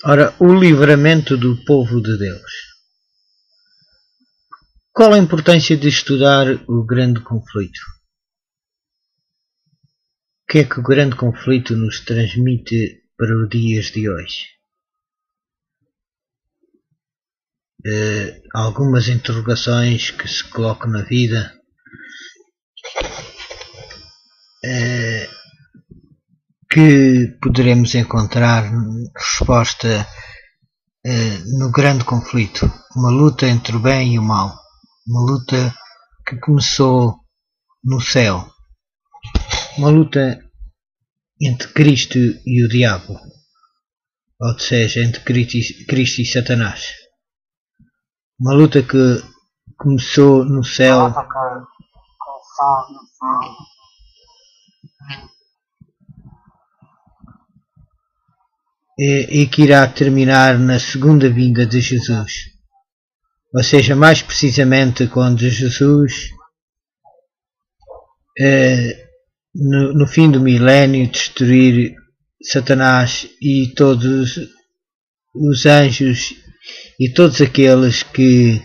Ora, o livramento do povo de Deus. Qual a importância de estudar o grande conflito? O que é que o grande conflito nos transmite para os dias de hoje? Algumas interrogações que se colocam na vida que poderemos encontrar resposta no grande conflito, uma luta entre o bem e o mal, uma luta que começou no céu, uma luta entre Cristo e o diabo, ou seja, entre Cristo e Satanás, uma luta que começou no céu e que irá terminar na segunda vinda de Jesus, ou seja, mais precisamente quando Jesus no fim do milénio destruir Satanás e todos os anjos e todos aqueles que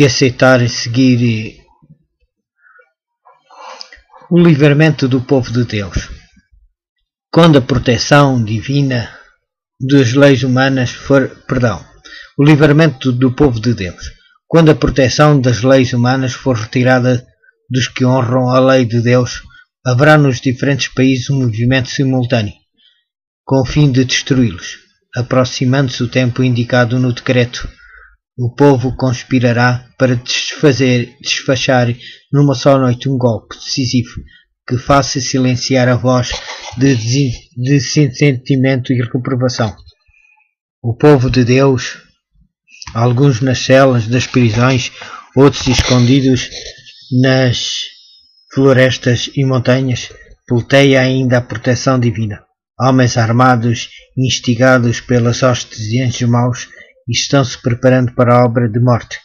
aceitarem seguir o livramento do povo de Deus. Quando a proteção divina das leis humanas o livramento do povo de Deus. Quando a proteção das leis humanas for retirada dos que honram a lei de Deus, haverá nos diferentes países um movimento simultâneo, com o fim de destruí-los. Aproximando-se o tempo indicado no decreto, o povo conspirará para desfachar numa só noite um golpe decisivo que faça silenciar a voz de sentimento e reprovação. O povo de Deus, alguns nas celas das prisões, outros escondidos nas florestas e montanhas, pleiteia ainda a proteção divina. Homens armados, instigados pelas hostes de anjos maus, estão-se preparando para a obra de morte.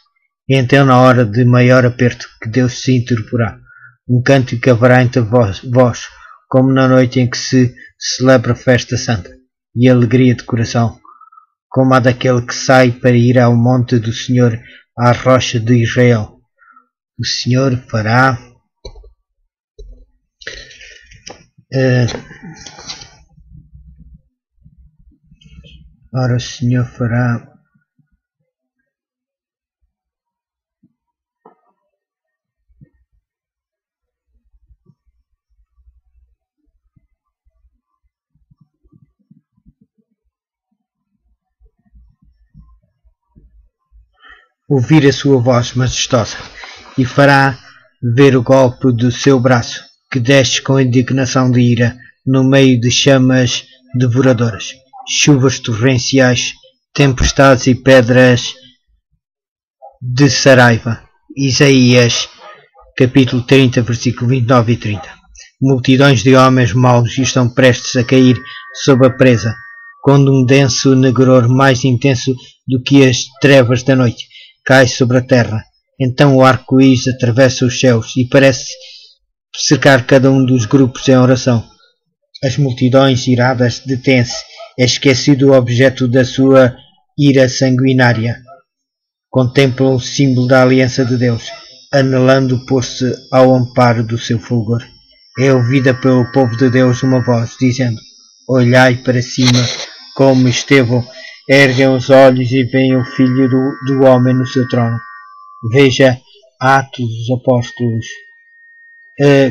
E então, na hora de maior aperto, que Deus se interporá. Um cântico haverá entre vós, como na noite em que se celebra a festa santa, e alegria de coração, como a daquele que sai para ir ao monte do Senhor, à rocha de Israel. O Senhor fará o Senhor fará ouvir a sua voz majestosa, e fará ver o golpe do seu braço, que desce com indignação de ira, no meio de chamas devoradoras, chuvas torrenciais, tempestades e pedras de Saraiva. Isaías, capítulo 30, versículo 29 e 30. Multidões de homens maus estão prestes a cair sob a presa, quando um denso negror mais intenso do que as trevas da noite cai sobre a terra. Então o arco-íris atravessa os céus e parece cercar cada um dos grupos em oração. As multidões iradas detêm-se, é esquecido o objeto da sua ira sanguinária. Contemplam o símbolo da aliança de Deus, anelando pôr-se ao amparo do seu fulgor. É ouvida pelo povo de Deus uma voz, dizendo: olhai para cima, como Estevão, erguem os olhos e veem o Filho do Homem no seu trono. Veja Atos dos Apóstolos,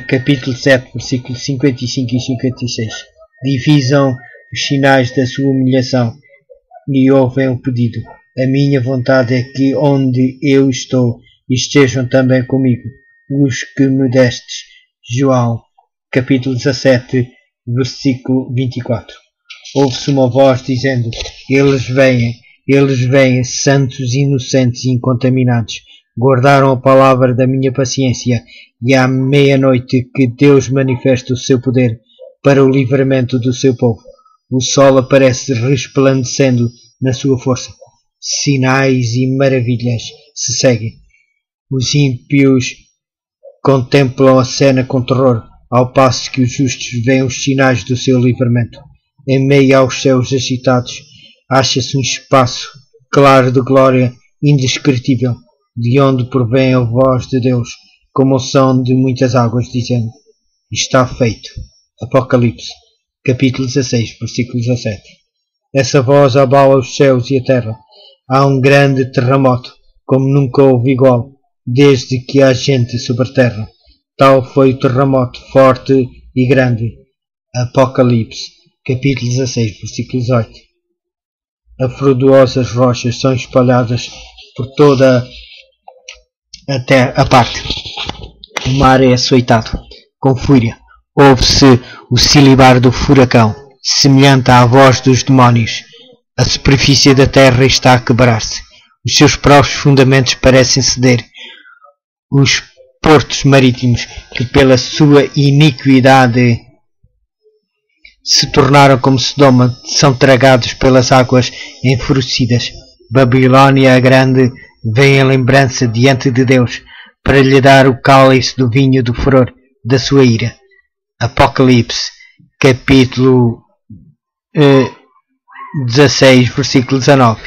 capítulo 7, versículos 55 e 56. Divisam os sinais da sua humilhação e ouvem o pedido. A minha vontade é que onde eu estou estejam também comigo os que me destes. João, capítulo 17, versículo 24. Ouve-se uma voz dizendo: eles vêm, santos, inocentes e incontaminados. Guardaram a palavra da minha paciência, e à meia-noite que Deus manifesta o seu poder para o livramento do seu povo. O sol aparece resplandecendo na sua força. Sinais e maravilhas se seguem. Os ímpios contemplam a cena com terror, ao passo que os justos veem os sinais do seu livramento. Em meio aos céus agitados, acha-se um espaço claro de glória indescritível, de onde provém a voz de Deus, como o som de muitas águas, dizendo: está feito. Apocalipse, capítulo 16, versículo 17. Essa voz abala os céus e a terra. Há um grande terremoto, como nunca houve igual, desde que há gente sobre a terra. Tal foi o terremoto forte e grande. Apocalipse, capítulo 16, versículo 18. Afrodosas rochas são espalhadas por toda a parte. O mar é açoitado com fúria. Ouve-se o silibar do furacão, semelhante à voz dos demónios. A superfície da terra está a quebrar-se. Os seus próprios fundamentos parecem ceder. Os portos marítimos, que pela sua iniquidade se tornaram como Sodoma, são tragados pelas águas enfurecidas. Babilônia a grande vem em lembrança diante de Deus, para lhe dar o cálice do vinho do furor da sua ira. Apocalipse, capítulo 16, versículo 19.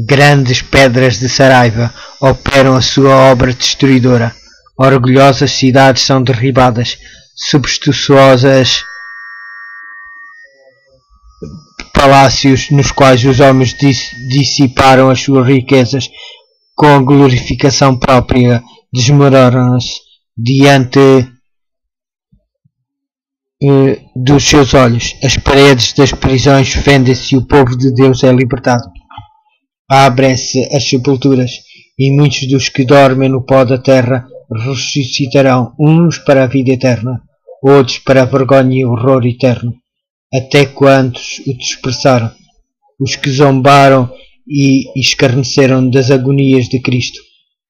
Grandes pedras de Saraiva operam a sua obra destruidora. Orgulhosas cidades são derribadas, substanciosas palácios nos quais os homens dissiparam as suas riquezas com a glorificação própria desmoronam-se diante dos seus olhos. As paredes das prisões fendem-se e o povo de Deus é libertado. Abrem-se as sepulturas e muitos dos que dormem no pó da terra ressuscitarão, uns para a vida eterna, outros para a vergonha e o horror eterno. Até quantos o dispersaram, os que zombaram e escarneceram das agonias de Cristo,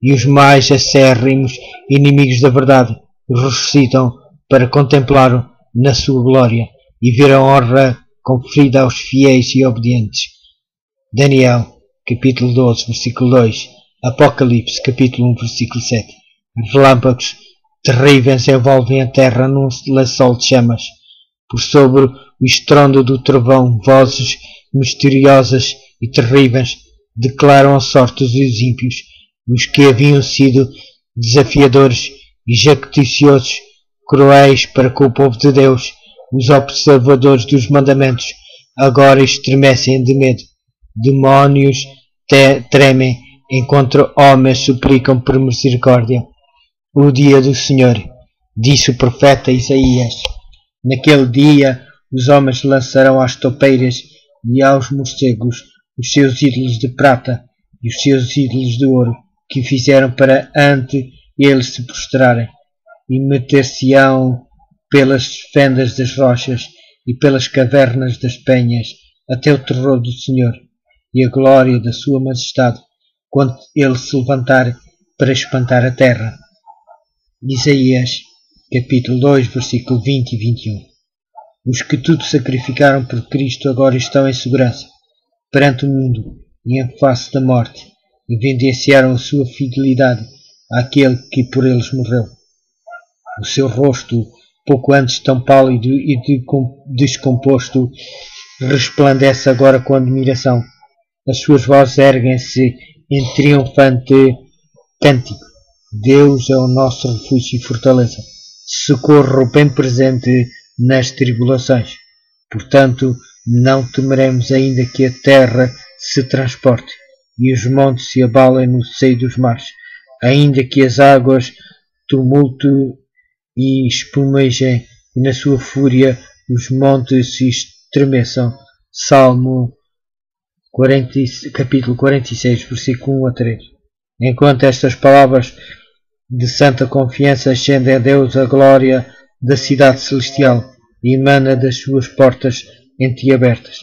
e os mais acérrimos inimigos da verdade ressuscitam para contemplá-lo na sua glória e ver a honra conferida aos fiéis e obedientes. Daniel, capítulo 12, versículo 2. Apocalipse, capítulo 1, versículo 7. Relâmpagos terríveis envolvem a terra num lençol de chamas. Por sobre o estrondo do trovão, vozes misteriosas e terríveis declaram a sorte dos ímpios, os que haviam sido desafiadores e jacticiosos, cruéis para com o povo de Deus. Os observadores dos mandamentos agora estremecem de medo. Demónios tremem, enquanto homens suplicam por misericórdia. O dia do Senhor, disse o profeta Isaías. Naquele dia os homens lançarão às topeiras e aos morcegos os seus ídolos de prata e os seus ídolos de ouro, que fizeram para ante eles se prostrarem, e meter-se-ão pelas fendas das rochas e pelas cavernas das penhas, até o terror do Senhor e a glória da sua majestade, quando ele se levantar para espantar a terra. Isaías, capítulo 2, versículo 20 e 21. Os que tudo sacrificaram por Cristo agora estão em segurança perante o mundo e em face da morte, evidenciaram a sua fidelidade àquele que por eles morreu. O seu rosto, pouco antes tão pálido e descomposto, resplandece agora com admiração. As suas vozes erguem-se em triunfante cântico. Deus é o nosso refúgio e fortaleza, socorro bem presente nas tribulações. Portanto, não temeremos, ainda que a terra se transporte e os montes se abalem no seio dos mares, ainda que as águas tumulto e espumejem e na sua fúria os montes se estremeçam. Salmo 40, capítulo 46, versículo 1 a 3. Enquanto estas palavras de santa confiança ascendem a Deus, a glória da cidade celestial emana das suas portas entreabertas.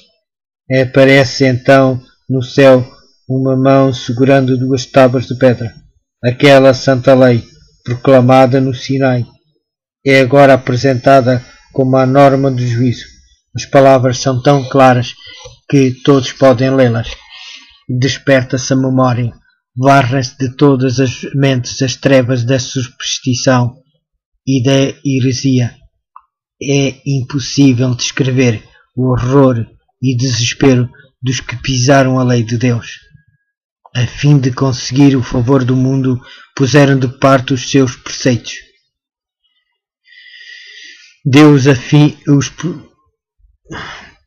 Aparece então no céu uma mão segurando duas tábuas de pedra. Aquela santa lei, proclamada no Sinai, é agora apresentada como a norma do juízo. As palavras são tão claras que todos podem lê-las. Desperta-se a memória, varrem-se de todas as mentes as trevas da superstição e da heresia. É impossível descrever o horror e desespero dos que pisaram a lei de Deus. A fim de conseguir o favor do mundo, puseram de parte os seus preceitos. Deus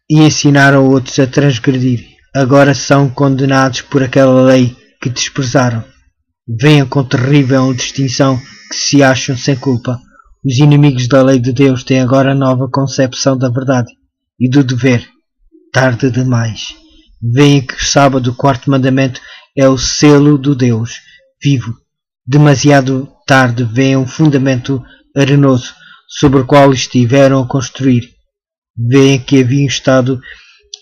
e ensinaram outros a transgredir. Agora são condenados por aquela lei que desprezaram. Venham com terrível distinção que se acham sem culpa. Os inimigos da lei de Deus têm agora nova concepção da verdade e do dever. Tarde demais. Veem que o sábado, o quarto mandamento, é o selo do Deus vivo. Demasiado tarde veem um fundamento arenoso sobre o qual estiveram a construir. Veem que haviam estado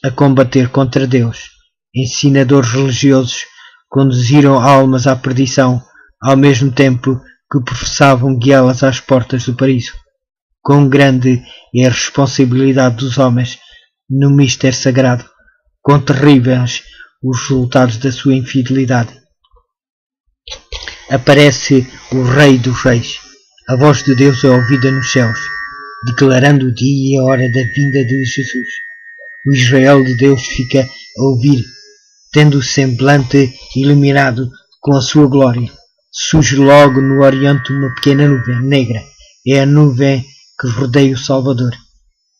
a combater contra Deus. Ensinadores religiosos conduziram almas à perdição, ao mesmo tempo que professavam guiá-las às portas do paraíso. Quão grande é a responsabilidade dos homens no mistério sagrado, quão terríveis os resultados da sua infidelidade. Aparece o Rei dos Reis. A voz de Deus é ouvida nos céus, declarando o dia e a hora da vinda de Jesus. O Israel de Deus fica a ouvir, tendo o semblante iluminado com a sua glória. Surge logo no oriente uma pequena nuvem negra. É a nuvem que rodeia o Salvador.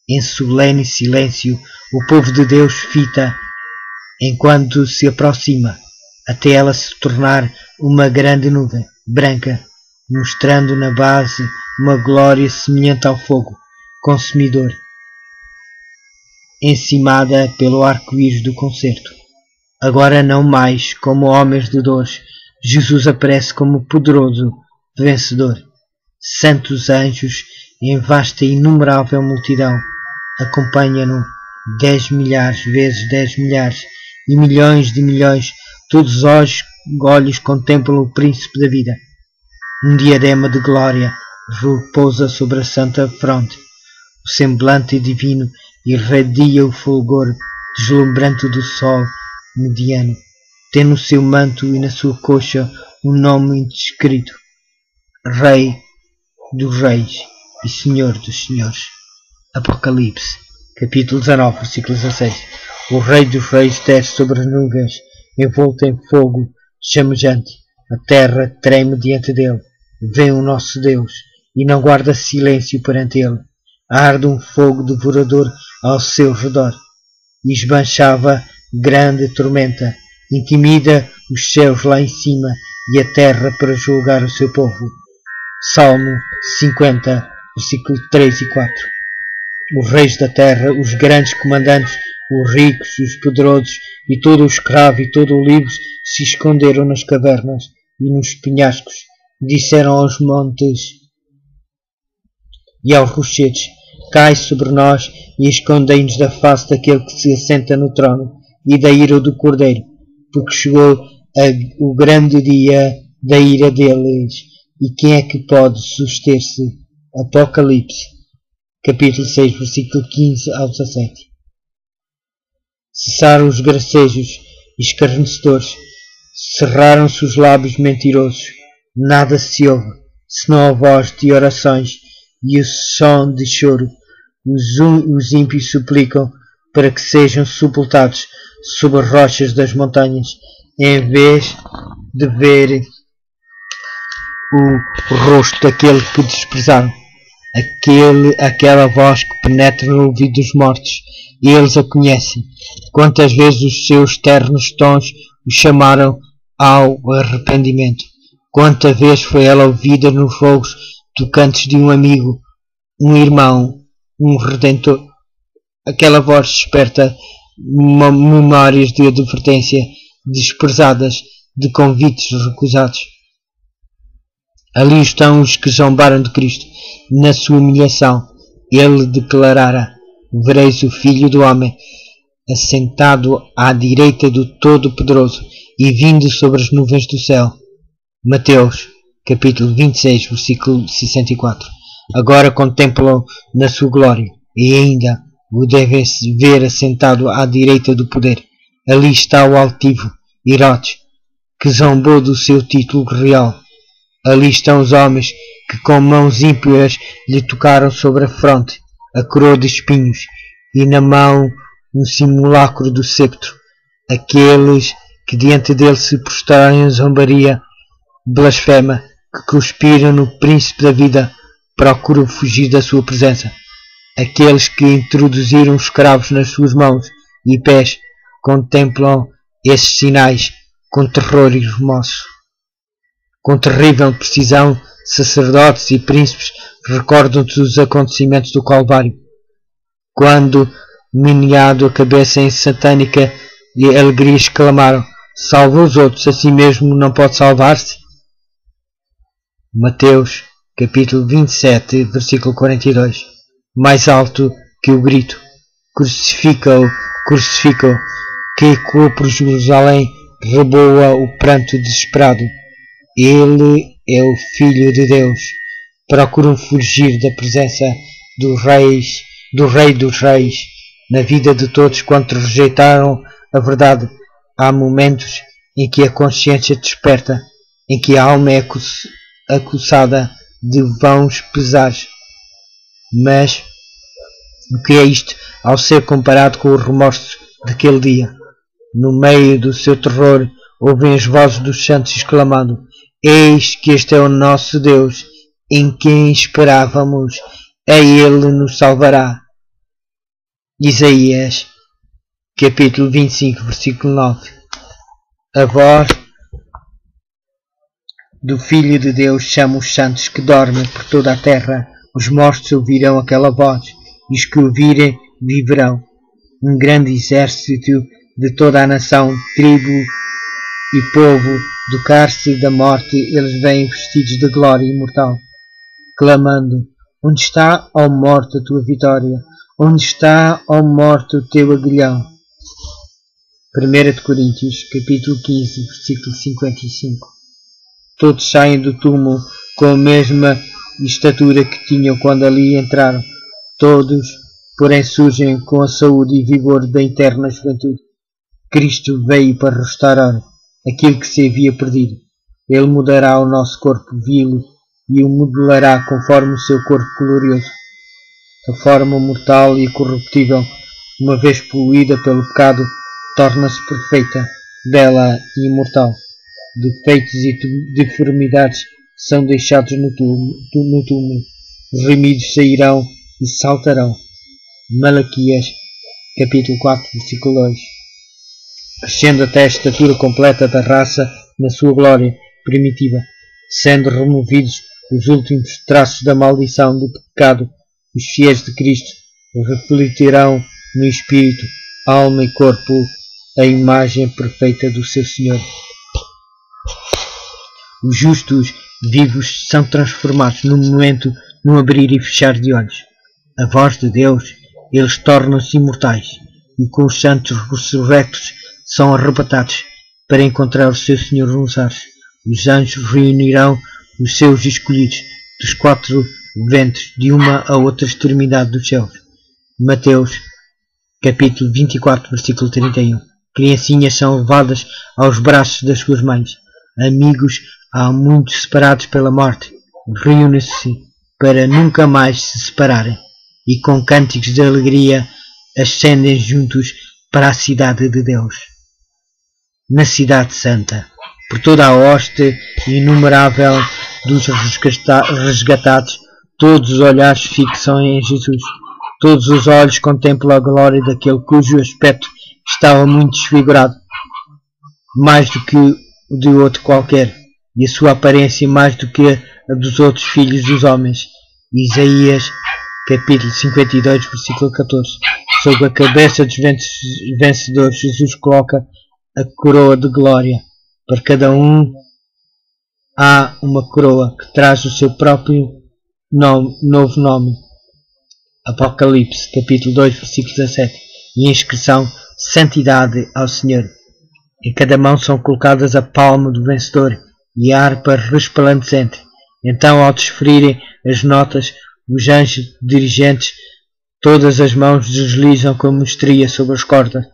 Em solene silêncio, o povo de Deus fita enquanto se aproxima, até ela se tornar uma grande nuvem branca, mostrando na base uma glória semelhante ao fogo consumidor, encimada pelo arco-íris do concerto. Agora não mais como homens de dores, Jesus aparece como poderoso vencedor. Santos anjos em vasta e inumerável multidão acompanham-no, 10 milhares vezes 10 milhares e milhões de milhões, todos os olhos contemplam o príncipe da vida. Um diadema de glória repousa sobre a santa fronte. O semblante divino irradia o fulgor deslumbrante do sol mediano. Tem no seu manto e na sua coxa um nome indescrito: Rei dos Reis e Senhor dos Senhores. Apocalipse, capítulo 19, versículo 16. O Rei dos Reis desce sobre as nuvens, envolto em fogo chamejante. A terra treme diante dele. Vem o nosso Deus e não guarda silêncio perante ele. Arde um fogo devorador ao seu redor. E esbanchava grande tormenta. Intimida os céus lá em cima e a terra para julgar o seu povo. Salmo 50, versículo 3 e 4. Os reis da terra, os grandes comandantes, os ricos, os poderosos e todo o escravo e todo o livre se esconderam nas cavernas e nos penhascos. Disseram aos montes e aos rochedos: cai sobre nós e escondei-nos da face daquele que se assenta no trono e da ira do Cordeiro, porque chegou o grande dia da ira deles, e quem é que pode suster-se? Apocalipse, capítulo 6, versículo 15 ao 17. Cessaram os gracejos escarnecedores, cerraram-se os lábios mentirosos, nada se ouve, senão a voz de orações e o som de choro. Os ímpios suplicam para que sejam sepultados sob as rochas das montanhas, em vez de ver o rosto daquele que desprezaram. Aquela voz que penetra no ouvido dos mortos, e eles a conhecem. Quantas vezes os seus ternos tons o chamaram ao arrependimento. Quantas vezes foi ela ouvida nos fogos tocantes de um amigo, um irmão, um redentor. Aquela voz desperta memórias de advertência desprezadas, de convites recusados. Ali estão os que zombaram de Cristo. Na sua humilhação, ele declarara: vereis o Filho do Homem assentado à direita do Todo-Poderoso e vindo sobre as nuvens do céu. Mateus, capítulo 26, versículo 64. Agora contemplam na sua glória e ainda o devem ver assentado à direita do poder. Ali está o altivo Herodes, que zombou do seu título real. Ali estão os homens que com mãos ímpias lhe tocaram sobre a fronte. a coroa de espinhos e na mão um simulacro do sceptro. Aqueles que diante dele se prostraram em zombaria blasfema, que cuspiram no príncipe da vida, procuram fugir da sua presença. Aqueles que introduziram escravos nas suas mãos e pés contemplam esses sinais com terror e remorso. Com terrível precisão, sacerdotes e príncipes recordam-se dos acontecimentos do Calvário, quando, meneado a cabeça em satânica de alegria, exclamaram: salva os outros, a si mesmo não pode salvar-se? Mateus, capítulo 27, versículo 42. Mais alto que o grito: crucifica-o, crucifica-o, que ecoou por Jerusalém, reboa o pranto desesperado. Ele é o Filho de Deus. Procuram fugir da presença do Rei dos Reis, na vida de todos quantos rejeitaram a verdade. Há momentos em que a consciência desperta, em que a alma é acusada de vãos pesares. Mas o que é isto ao ser comparado com o remorso daquele dia? No meio do seu terror, ouvem as vozes dos santos exclamando: eis que este é o nosso Deus, em quem esperávamos, a Ele nos salvará. Isaías, capítulo 25, versículo 9. A voz do Filho de Deus chama os santos que dormem por toda a terra. Os mortos ouvirão aquela voz, e os que ouvirem viverão. Um grande exército de toda a nação, tribo e povo, do cárcere da morte, eles vêm vestidos de glória imortal, clamando: onde está, ó morte, a tua vitória? Onde está, ó morte, o teu aguilhão? 1 Coríntios, capítulo 15, versículo 55. Todos saem do túmulo com a mesma estatura que tinham quando ali entraram. Todos, porém, surgem com a saúde e vigor da eterna juventude. Cristo veio para restaurar aquilo que se havia perdido. Ele mudará o nosso corpo vil e o modelará conforme o seu corpo glorioso. A forma mortal e corruptível, uma vez poluída pelo pecado, torna-se perfeita, bela e imortal. Defeitos e deformidades são deixados no túmulo. Os remidos sairão e saltarão. Malaquias, capítulo 4, versículo 2. Crescendo até a estatura completa da raça na sua glória primitiva, sendo removidos os últimos traços da maldição do pecado, os fiéis de Cristo refletirão no espírito, alma e corpo a imagem perfeita do seu Senhor. Os justos vivos são transformados num momento, num abrir e fechar de olhos. A voz de Deus, eles tornam-se imortais, e com os santos ressurrectos são arrebatados para encontrar o seu Senhor nos ares. Os anjos reunirão os seus escolhidos dos quatro ventos, de uma a outra extremidade dos céus. Mateus, capítulo 24, versículo 31. Criancinhas são levadas aos braços das suas mães. Amigos há muitos separados pela morte, reúnem-se para nunca mais se separarem, e com cânticos de alegria ascendem juntos para a cidade de Deus. Na cidade santa, por toda a hoste inumerável dos resgatados, todos os olhares fixam em Jesus. Todos os olhos contemplam a glória daquele cujo aspecto estava muito desfigurado, mais do que o de outro qualquer, e a sua aparência mais do que a dos outros filhos dos homens. Isaías, capítulo 52, versículo 14. Sobre a cabeça dos vencedores, Jesus coloca a coroa de glória. Para cada um há uma coroa que traz o seu próprio novo nome. Apocalipse, capítulo 2, versículo 17. E a inscrição: Santidade ao Senhor. Em cada mão são colocadas a palma do vencedor e a harpa resplandecente. Então, ao desferirem as notas, os anjos dirigentes, todas as mãos deslizam com mestria sobre as cordas,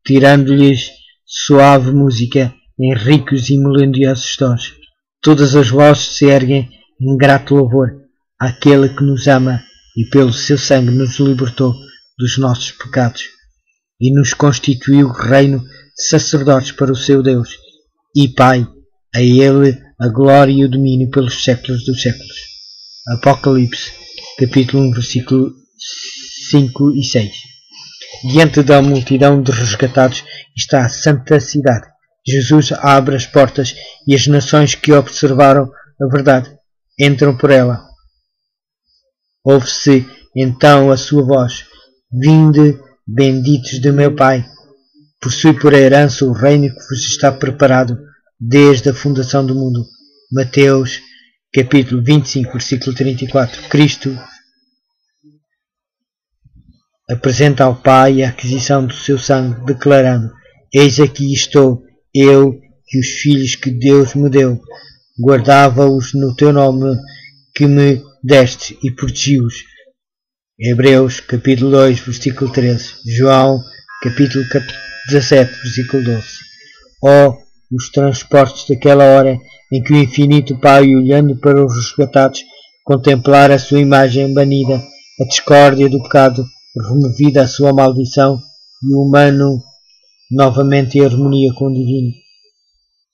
tirando-lhes suave música em ricos e melodiosos tons. Todas as vozes se erguem em grato louvor àquele que nos ama e pelo seu sangue nos libertou dos nossos pecados e nos constituiu reino de sacerdotes para o seu Deus e Pai. A Ele a glória e o domínio pelos séculos dos séculos. Apocalipse, capítulo 1, versículo 5 e 6. Diante da multidão de resgatados está a santa cidade. Jesus abre as portas e as nações que observaram a verdade entram por ela. Ouve-se então a sua voz: Vinde, benditos de meu Pai, possui por herança o reino que vos está preparado desde a fundação do mundo. Mateus, capítulo 25, versículo 34. Cristo apresenta ao Pai a aquisição do seu sangue, declarando: Eis aqui estou, eu e os filhos que Deus me deu. Guardava-os no teu nome que me deste e protegi-os. Hebreus, capítulo 2, versículo 13. João, capítulo 17, versículo 12. Os transportes daquela hora em que o infinito Pai, olhando para os resgatados, contemplara a sua imagem banida, a discórdia do pecado, removida a sua maldição, e o humano novamente em harmonia com o divino.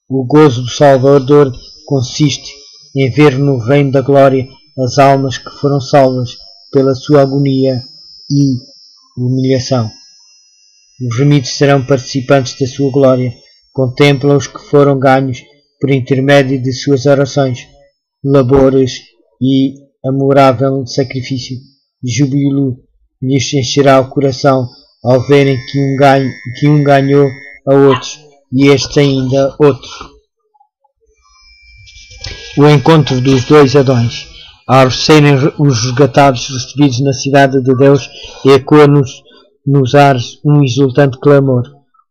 O gozo do Salvador consiste em ver no reino da glória as almas que foram salvas pela sua agonia e humilhação. Os remidos serão participantes da sua glória. Contempla os que foram ganhos por intermédio de suas orações, labores e amorável sacrifício. Júbilo lhes encherá o coração ao verem que um ganhou a outros e este ainda outro. O encontro dos dois Adões. Ao serem os resgatados recebidos na cidade de Deus, ecoa-nos nos ares um exultante clamor.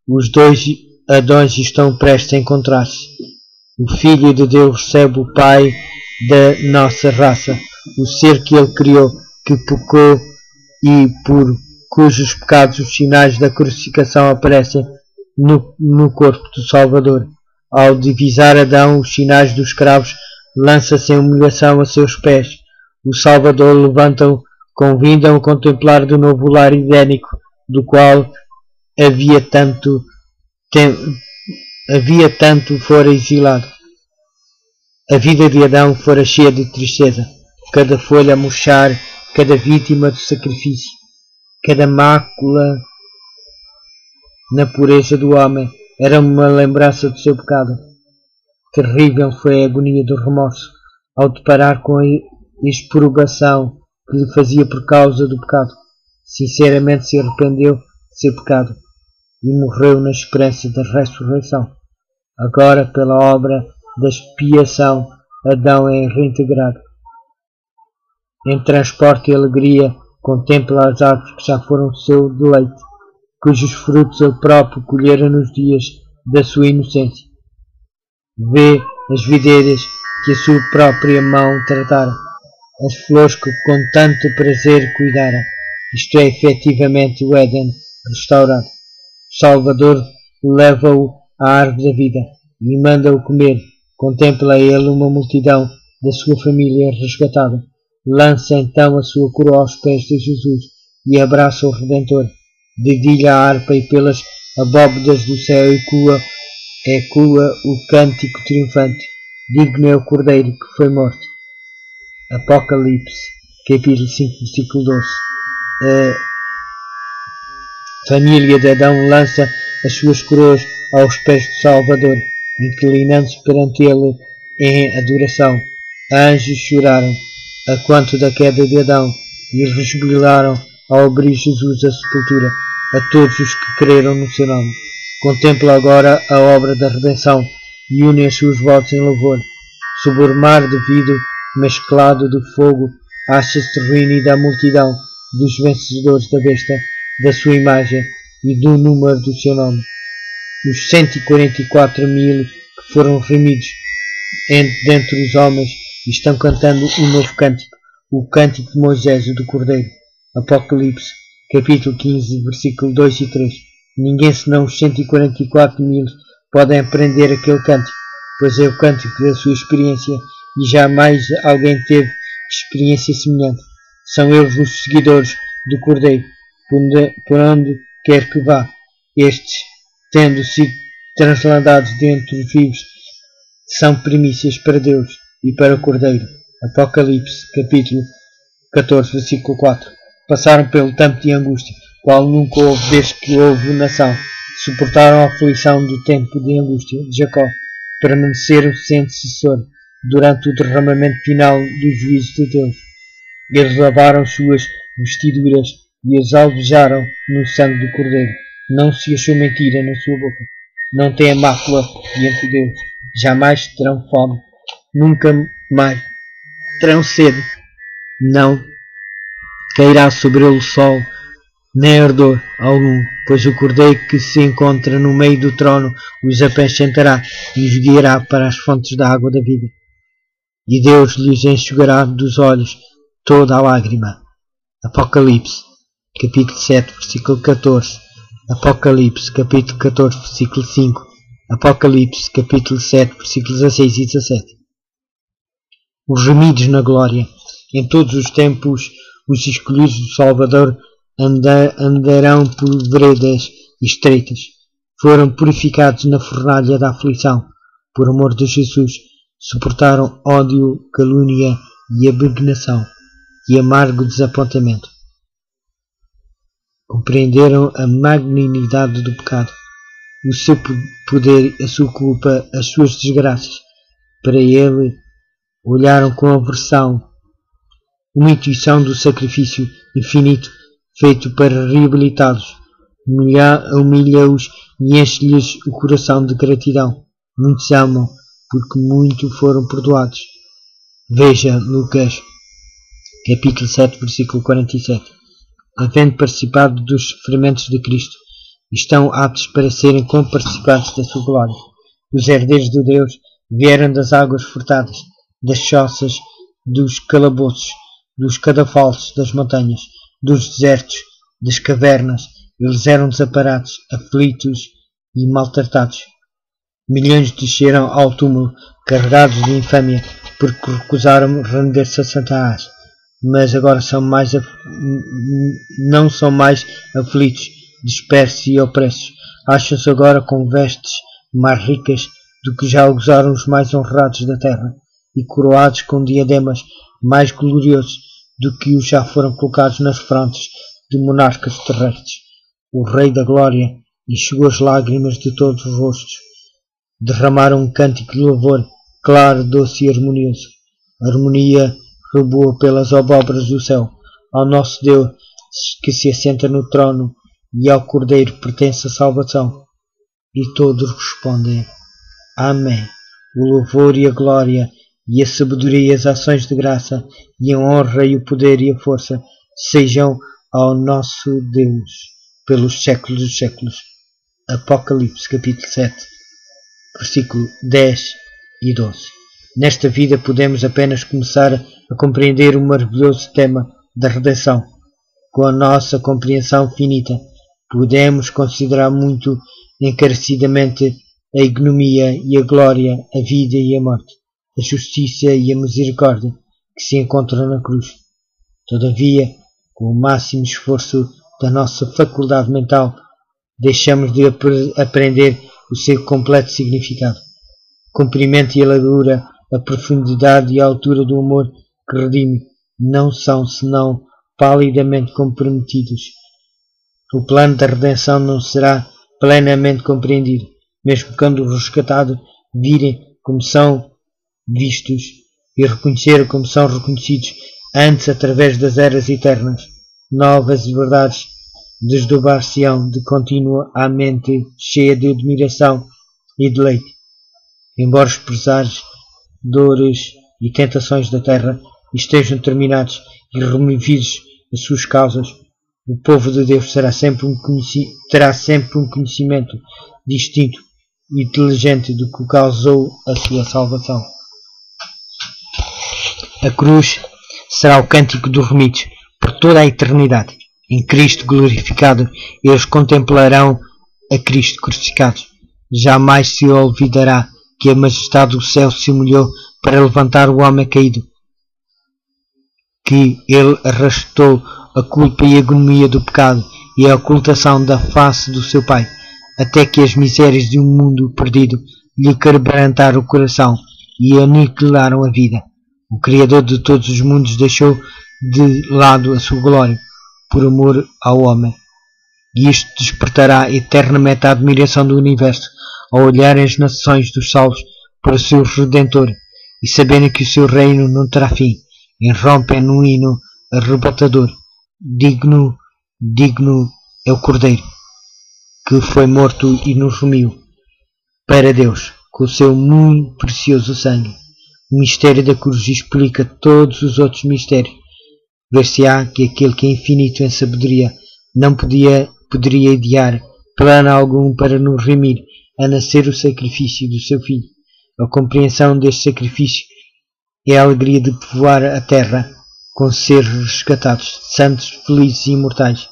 Os dois Adões estão prestes a encontrar-se. O Filho de Deus recebe o Pai da nossa raça, o ser que Ele criou, que pecou e por cujos pecados os sinais da crucificação aparecem no corpo do Salvador. Ao divisar Adão os sinais dos escravos, lança-se em humilhação a seus pés. O Salvador levanta-o, convida-o a contemplar de novo o lar idênico, do qual havia tanto fora exilado. A vida de Adão fora cheia de tristeza, cada folha a murchar, cada vítima do sacrifício, cada mácula na pureza do homem era uma lembrança do seu pecado. Terrível foi a agonia do remorso ao deparar com a exprobação que lhe fazia por causa do pecado. Sinceramente se arrependeu de seu pecado e morreu na esperança da ressurreição. Agora, pela obra da expiação, Adão é reintegrado. Em transporte e alegria, contempla as árvores que já foram seu deleite, cujos frutos ele próprio colhera nos dias da sua inocência. Vê as videiras que a sua própria mão tratara, as flores que com tanto prazer cuidara. Isto é efetivamente o Éden restaurado. O Salvador leva-o à árvore da vida e manda-o comer. Contempla ele uma multidão da sua família resgatada. Lança então a sua coroa aos pés de Jesus e abraça o Redentor. Dedilha a harpa e pelas abóbodas do céu ecoa o cântico triunfante. Digno é o Cordeiro que foi morto. Apocalipse, capítulo 5, versículo 12. A família de Adão lança as suas coroas aos pés do Salvador, inclinando-se perante ele em adoração. Anjos choraram a quanto da queda de Adão e rejubilaram ao abrir Jesus a sepultura a todos os que creram no seu nome. Contempla agora a obra da redenção e une as suas vozes em louvor. Sob o mar de vidro mesclado de fogo, acha-se reunida a multidão dos vencedores da besta, da sua imagem e do número do seu nome. Os 144.000 que foram remidos dentre os homens estão cantando um novo cântico, o cântico de Moisés e do Cordeiro. Apocalipse, capítulo 15, versículo 2 e 3. Ninguém senão os 144.000 podem aprender aquele cântico, pois é o cântico da sua experiência e jamais alguém teve experiência semelhante. São eles os seguidores do Cordeiro, por onde quer que vá. Estes, tendo sido transladados dentre os vivos, são primícias para Deus e para o Cordeiro. Apocalipse, capítulo 14, versículo 4. Passaram pelo tempo de angústia, qual nunca houve desde que houve nação. Suportaram a aflição do tempo de angústia de Jacó. Permaneceram sem cessor durante o derramamento final dos juízos de Deus. Eles lavaram suas vestiduras e as alvejaram no sangue do Cordeiro. Não se achou mentira na sua boca. Não tem a mácula diante de Deus. Jamais terão fome. Nunca mais terão sede. Não cairá sobre ele o sol, nem ardor algum, pois o Cordeiro que se encontra no meio do trono os apacentará e os guiará para as fontes da água da vida. E Deus lhes enxugará dos olhos toda a lágrima. Apocalipse, capítulo 7, versículo 14. Apocalipse, capítulo 14, versículo 5. Apocalipse, capítulo 7, versículos 16 e 17. Os remidos na glória. Em todos os tempos, os escolhidos do Salvador andarão por veredas estreitas. Foram purificados na fornalha da aflição. Por amor de Jesus, suportaram ódio, calúnia e abnegação e amargo desapontamento. Compreenderam a magnanimidade do pecado, o seu poder, a sua culpa, as suas desgraças. Para ele, olharam com aversão uma intuição do sacrifício infinito feito para reabilitá-los. Humilha-os e enche-lhes o coração de gratidão. Muitos amam, porque muito foram perdoados. Veja Lucas, capítulo 7, versículo 47. Havendo participado dos sofrimentos de Cristo, estão aptos para serem comparticipantes da sua glória. Os herdeiros de Deus vieram das águas furtadas, das choças, dos calabouços, dos cadafalsos das montanhas, dos desertos, das cavernas. Eles eram desamparados, aflitos e maltratados. Milhões desceram ao túmulo, carregados de infâmia, porque recusaram render-se a Satanás. Mas agora não são mais aflitos, dispersos e opressos. Acham-se agora com vestes mais ricas do que já gozaram os mais honrados da terra, e coroados com diademas mais gloriosos do que os já foram colocados nas frontes de monarcas terrestres. O Rei da Glória enxugou as lágrimas de todos os rostos. Derramaram um cântico de louvor, claro, doce e harmonioso. A harmonia reboa pelas abóboras do céu. Ao nosso Deus que se assenta no trono e ao Cordeiro pertence a salvação. E todos respondem: Amém. O louvor e a glória e a sabedoria e as ações de graça e a honra e o poder e a força sejam ao nosso Deus pelos séculos dos séculos. Apocalipse, capítulo 7, versículo 10 e 12. Nesta vida podemos apenas começar a compreender o maravilhoso tema da redenção. Com a nossa compreensão finita, podemos considerar muito encarecidamente a ignomia e a glória, a vida e a morte, a justiça e a misericórdia que se encontram na cruz. Todavia, com o máximo esforço da nossa faculdade mental, deixamos de aprender o seu completo significado. O comprimento e a largura, a profundidade e a altura do amor que redime não são senão palidamente comprometidos. O plano da redenção não será plenamente compreendido, mesmo quando os resgatados virem como são vistos e reconhecer como são reconhecidos antes através das eras eternas. Novas verdades desdobrar-se-ão de contínuo à mente cheia de admiração e deleite. Embora os pesares, dores e tentações da terra estejam terminados e removidos as suas causas, o povo de Deus terá sempre um conhecimento distinto e inteligente do que causou a sua salvação. A cruz será o cântico dos remidos por toda a eternidade. Em Cristo glorificado, eles contemplarão a Cristo crucificado. Jamais se olvidará que a majestade do céu se humilhou para levantar o homem caído. que ele arrastou a culpa e a agonia do pecado e a ocultação da face do seu Pai, até que as misérias de um mundo perdido lhe quebrantaram o coração e aniquilaram a vida. O Criador de todos os mundos deixou de lado a sua glória por amor ao homem. E isto despertará eternamente a admiração do universo ao olharem as nações dos salvos para o seu Redentor e saberem que o seu reino não terá fim, irrompem num hino arrebatador. Digno é o Cordeiro, que foi morto e nos remiu para Deus com o seu muito precioso sangue. O mistério da cruz explica todos os outros mistérios. Ver-se-á que aquele que é infinito em sabedoria não poderia idear plano algum para nos remir, a nascer o sacrifício do seu Filho. A compreensão deste sacrifício é a alegria de povoar a terra com seres resgatados, santos, felizes e imortais.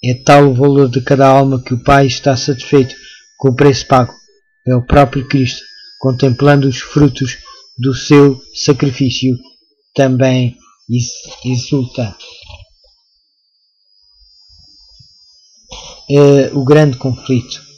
É tal o valor de cada alma que o Pai está satisfeito com o preço pago. É o próprio Cristo, contemplando os frutos do seu sacrifício, também exulta. O grande conflito.